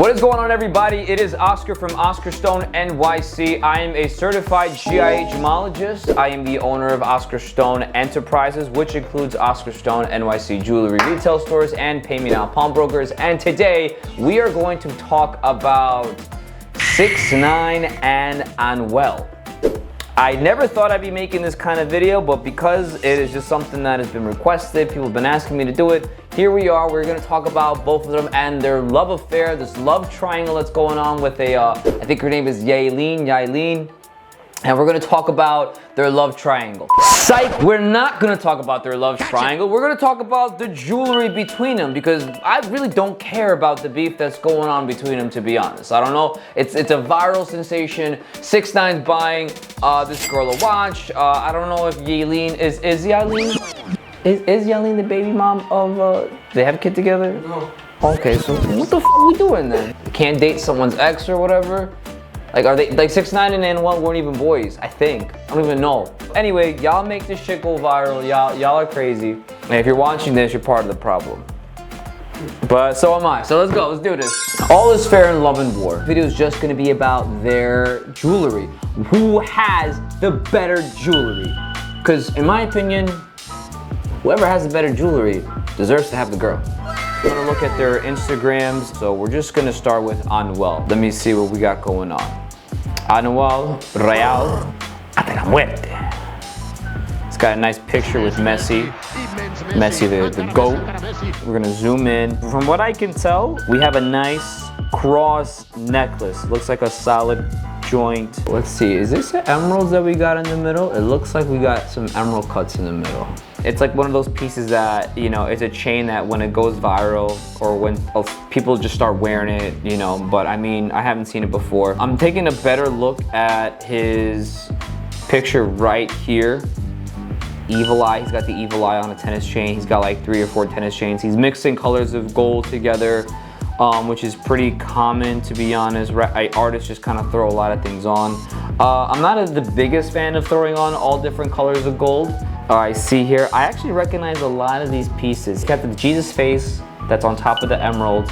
What is going on, everybody? It is Oscar from Oscar Stone NYC. I am a certified GIA gemologist. I am the owner of Oscar Stone Enterprises, which includes Oscar Stone NYC jewelry retail stores and Pay Me Now pawnbrokers. And today we are going to talk about 6IX9INE and Anuel. I never thought I'd be making this kind of video, but because it is just something that has been requested, people have been asking me to do it, here we are. We're going to talk about both of them and their love affair, this love triangle that's going on with I think her name is Yailin. And we're going to talk about their love triangle. Psych, we're not going to talk about their love triangle. We're going to talk about the jewelry between them, because I really don't care about the beef that's going on between them, to be honest. I don't know. It's a viral sensation. 6IX9INE's buying this girl a watch. I don't know if Yailin is Yailin? Is Yailin the baby mom of, they have a kid together? No. Okay, so what the f are we doing then? Can't date someone's ex or whatever? Like, are they, like 6IX9INE and Anuel weren't even boys, I think. I don't even know. Anyway, y'all make this shit go viral. Y'all are crazy. And if you're watching this, you're part of the problem. But so am I. So let's go, let's do this. All is fair in love and war. The video is just gonna be about their jewelry. Who has the better jewelry? Because in my opinion, whoever has the better jewelry deserves to have the girl. We're gonna look at their Instagrams. So we're just gonna start with Anuel. Let me see what we got going on. Anuel, Real, hasta la muerte. It's got a nice picture with Messi. Messi, the GOAT. We're gonna zoom in. From what I can tell, we have a nice cross necklace. Looks like a solid joint. Let's see, is this the emeralds that we got in the middle? It looks like we got some emerald cuts in the middle. It's like one of those pieces that, you know, it's a chain that when it goes viral or when people just start wearing it, you know, but I mean, I haven't seen it before. I'm taking a better look at his picture right here. Evil eye, he's got the evil eye on a tennis chain. He's got like 3 or 4 tennis chains. He's mixing colors of gold together, which is pretty common, to be honest. Artists just kind of throw a lot of things on. I'm not the biggest fan of throwing on all different colors of gold. I see here, I actually recognize a lot of these pieces. He's got the Jesus face that's on top of the emerald.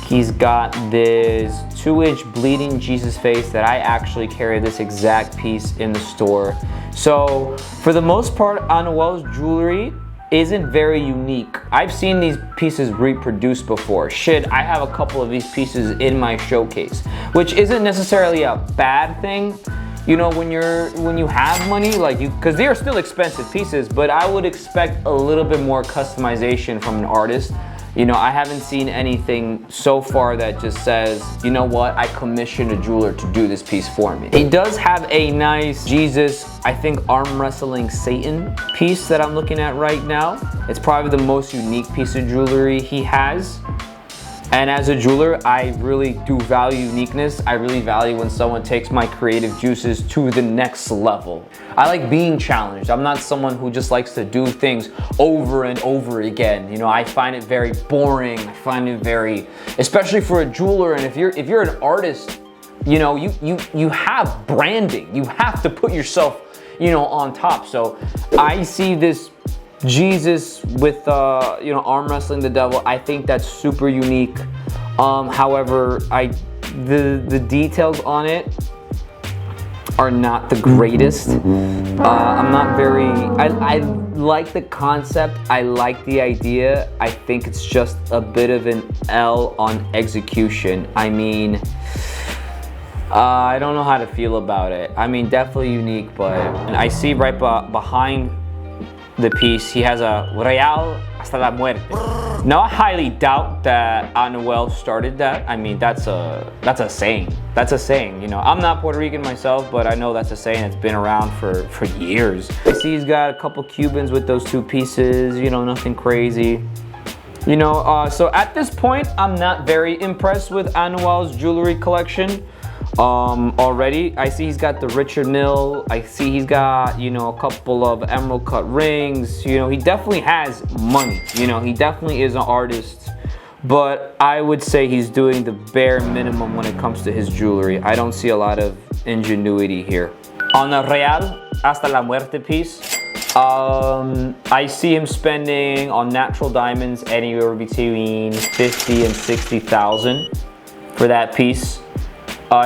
He's got this 2-inch bleeding Jesus face that I actually carry this exact piece in the store. So for the most part, Anuel's jewelry isn't very unique. I've seen these pieces reproduced before. Shit, I have a couple of these pieces in my showcase, which isn't necessarily a bad thing. You know, when you have money, like because they are still expensive pieces, but I would expect a little bit more customization from an artist. You know, I haven't seen anything so far that just says, you know what, I commissioned a jeweler to do this piece for me. He does have a nice Jesus, I think, arm wrestling Satan piece that I'm looking at right now. It's probably the most unique piece of jewelry he has. And as a jeweler, I really do value uniqueness. I really value when someone takes my creative juices to the next level. I like being challenged. I'm not someone who just likes to do things over and over again. You know, I find it very boring. I find it very, especially for a jeweler. And if you're an artist, you know, you have branding. You have to put yourself, you know, on top. So I see this Jesus with you know, arm wrestling the devil. I think that's super unique. However, the details on it are not the greatest. I'm not very, I like the concept, I like the idea. I think it's just a bit of an L on execution. I mean, I don't know how to feel about it. I mean, definitely unique, but I see right behind the piece, he has a Real hasta la muerte. Now, I highly doubt that Anuel started that. I mean, that's a saying. That's a saying, you know. I'm not Puerto Rican myself, but I know that's a saying that's been around for years. I see he's got a couple Cubans with those 2 pieces, you know, nothing crazy. You know, so at this point, I'm not very impressed with Anuel's jewelry collection. Already, I see he's got the Richard Mille. I see he's got, you know, a couple of emerald cut rings. You know, he definitely has money. You know, he definitely is an artist. But I would say he's doing the bare minimum when it comes to his jewelry. I don't see a lot of ingenuity here. On the Real hasta la muerte piece, I see him spending on natural diamonds anywhere between 50 and 60,000. for that piece.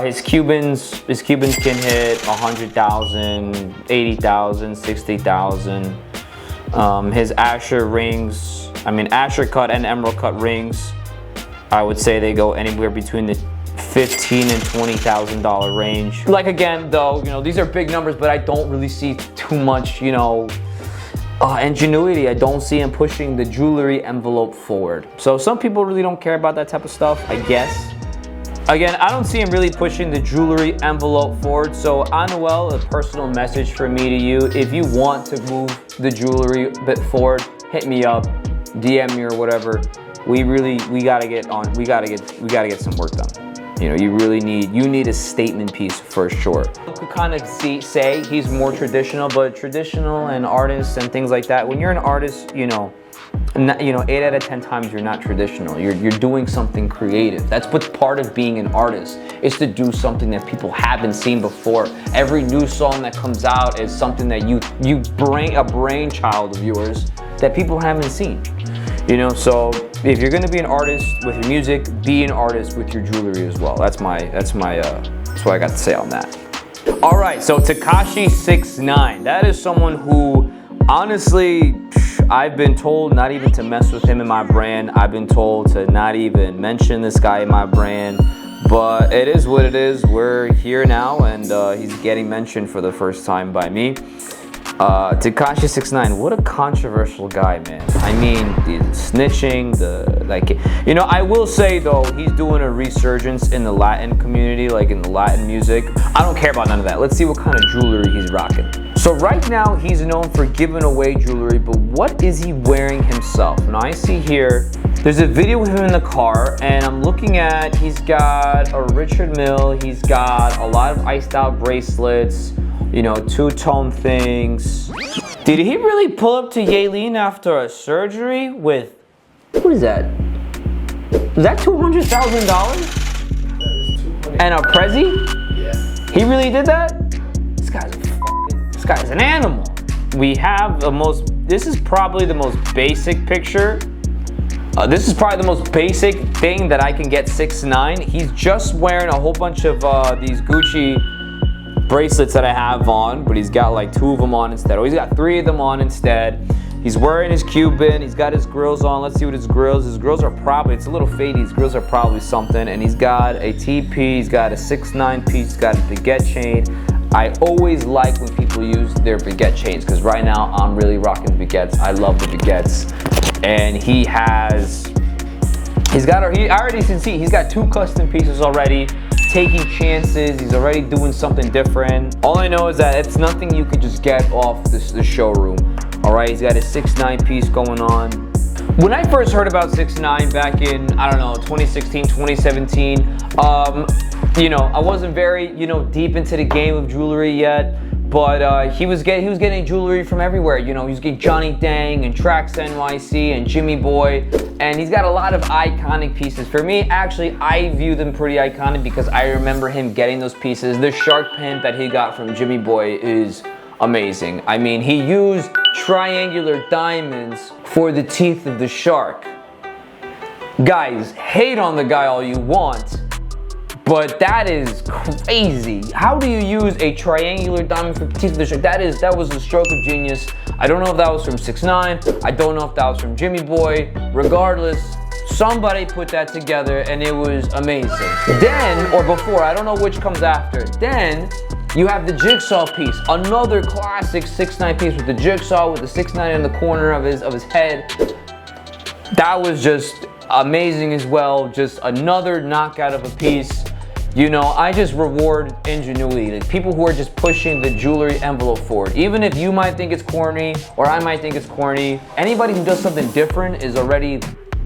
His Cubans can hit 100,000, 80,000, 60,000. His Asher rings, Asher cut and emerald cut rings, I would say they go anywhere between the $15,000 and $20,000 range. Like again, though, these are big numbers, but I don't really see too much, ingenuity. I don't see him pushing the jewelry envelope forward. So some people really don't care about that type of stuff, I guess. Again, I don't see him really pushing the jewelry envelope forward. So Anuel, a personal message from me to you. If you want to move the jewelry a bit forward, hit me up, DM me or whatever. We gotta get some work done. You need a statement piece for sure. You could kind of say he's more traditional, but traditional and artists and things like that. When you're an artist, 8 out of 10 times you're not traditional. You're doing something creative. That's what's part of being an artist, is to do something that people haven't seen before. Every new song that comes out is something that you bring a brainchild of yours that people haven't seen. So if you're gonna be an artist with your music, be an artist with your jewelry as well. That's what I got to say on that. All right, so Tekashi 6ix9ine. That is someone who, honestly, I've been told not even to mess with him in my brand. I've been told to not even mention this guy in my brand. But it is what it is. We're here now, and he's getting mentioned for the first time by me. Tekashi 6ix9ine, what a controversial guy, man. The snitching, I will say though, he's doing a resurgence in the Latin community, like in the Latin music. I don't care about none of that. Let's see what kind of jewelry he's rocking. So right now, he's known for giving away jewelry, but what is he wearing himself? Now I see here, there's a video of him in the car, and I'm looking at, he's got a Richard Mille, he's got a lot of iced out bracelets, two-tone things. Did he really pull up to Yailin after a surgery with, what is that? Was that $200,000? And a Prezi? Yeah. He really did that? This guy's an animal. We have this is probably the most basic picture. This is probably the most basic thing that I can get 6ix9ine. He's just wearing a whole bunch of these Gucci bracelets that I have on, but he's got like 2 of them on instead. Oh, he's got 3 of them on instead. He's wearing his Cuban. He's got his grills on. Let's see what his grills are probably, it's a little faded. His grills are probably something. And he's got a TP. He's got a 6ix9ine piece. He's got a baguette chain. I always like when people use their baguette chains, because right now I'm really rocking baguettes. I love the baguettes. And he's got 2 custom pieces already. Taking chances, he's already doing something different. All I know is that it's nothing you could just get off the showroom. All right, he's got a 6ix9ine piece going on. When I first heard about 6ix9ine back in, 2016, 2017, I wasn't very, deep into the game of jewelry yet. But he was getting jewelry from everywhere. He was getting Johnny Dang and Trax NYC and Jimmy Boy, and he's got a lot of iconic pieces. For me, actually, I view them pretty iconic because I remember him getting those pieces. The shark pin that he got from Jimmy Boy is amazing. He used triangular diamonds for the teeth of the shark. Guys, hate on the guy all you want, but that is crazy. How do you use a triangular diamond for teeth of the shark? That was a stroke of genius. I don't know if that was from 6ix9ine. I don't know if that was from Jimmy Boy. Regardless, somebody put that together and it was amazing. Then, or before, I don't know which comes after. Then you have the jigsaw piece, another classic 6ix9ine piece with the jigsaw with the 6ix9ine in the corner of his head. That was just amazing as well. Just another knockout of a piece. I just reward ingenuity. Like people who are just pushing the jewelry envelope forward. Even if you might think it's corny or I might think it's corny, anybody who does something different is already,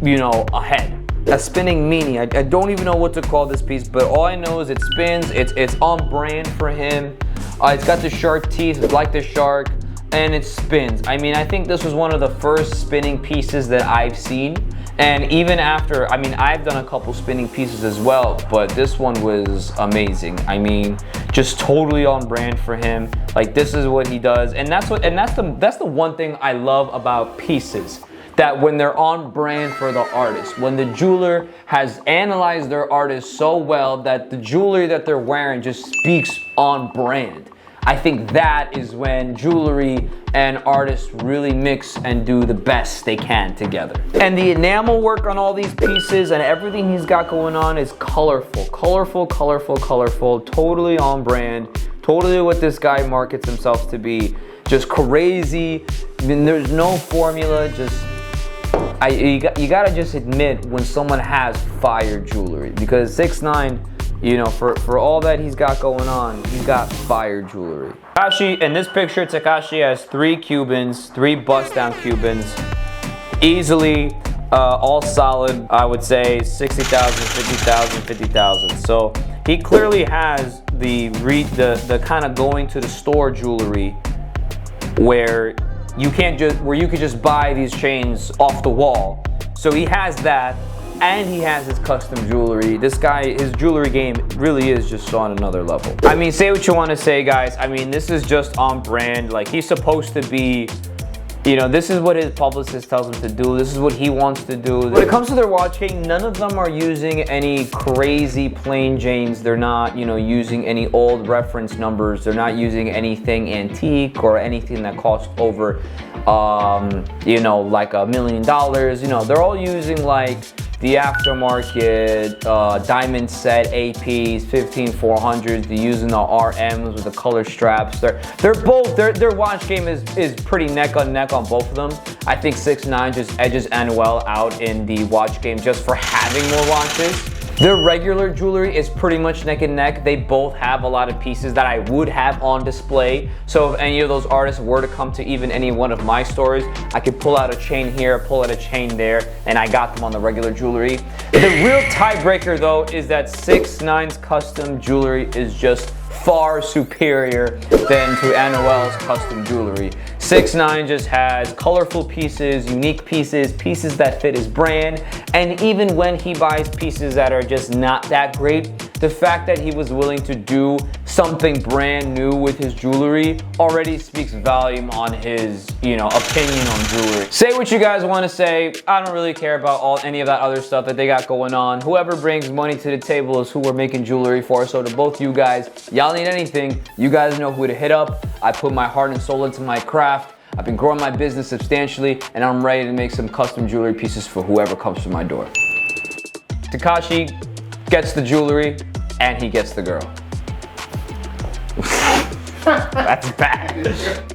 ahead. A spinning meanie. I don't even know what to call this piece, but all I know is it spins. It's on brand for him. It's got the shark teeth, like the shark, and it spins. I think this was one of the first spinning pieces that I've seen. And even after, I've done a couple spinning pieces as well, but this one was amazing. Just totally on brand for him. Like this is what he does, and that's the one thing I love about pieces. that when they're on brand for the artist, when the jeweler has analyzed their artist so well that the jewelry that they're wearing just speaks on brand. I think that is when jewelry and artists really mix and do the best they can together. And the enamel work on all these pieces and everything he's got going on is colorful, colorful, colorful, colorful, totally on brand, totally what this guy markets himself to be. Just crazy. I mean, there's no formula, just you gotta just admit when someone has fire jewelry, because 6ix9ine, you know, for all that he's got going on, he's got fire jewelry. Tekashi, in this picture, Tekashi has 3 Cubans, 3 bust-down Cubans, easily all solid. I would say 60,000, 50,000, 50,000. So he clearly has the kind of going to the store jewelry where you could just buy these chains off the wall. So he has that, and he has his custom jewelry. This guy, his jewelry game really is just on another level. I mean, say what you want to say, guys. I mean, this is just on brand. Like, he's supposed to be, you know, this is what his publicist tells him to do. This is what he wants to do. When it comes to their watch game, none of them are using any crazy plain Janes. They're not, you know, using any old reference numbers. They're not using anything antique or anything that costs over, you know, like $1 million. You know, they're all using like the aftermarket diamond set APs, 15400s. They're using the RMs with the color straps. Their watch game is pretty neck on neck on both of them. I think 6ix9ine just edges Anuel out in the watch game just for having more watches. Their regular jewelry is pretty much neck and neck. They both have a lot of pieces that I would have on display. So if any of those artists were to come to even any one of my stores, I could pull out a chain here, pull out a chain there, and I got them on the regular jewelry. The real tiebreaker though is that 6ix9ine's custom jewelry is just far superior than to Anuel's custom jewelry. 6ix9ine just has colorful pieces, unique pieces, pieces that fit his brand, and even when he buys pieces that are just not that great, the fact that he was willing to do something brand new with his jewelry already speaks volume on his, you know, opinion on jewelry. Say what you guys want to say. I don't really care about any of that other stuff that they got going on. Whoever brings money to the table is who we're making jewelry for. So to both you guys, y'all need anything, you guys know who to hit up. I put my heart and soul into my craft. I've been growing my business substantially, and I'm ready to make some custom jewelry pieces for whoever comes to my door. Tekashi gets the jewelry, and he gets the girl. That's bad.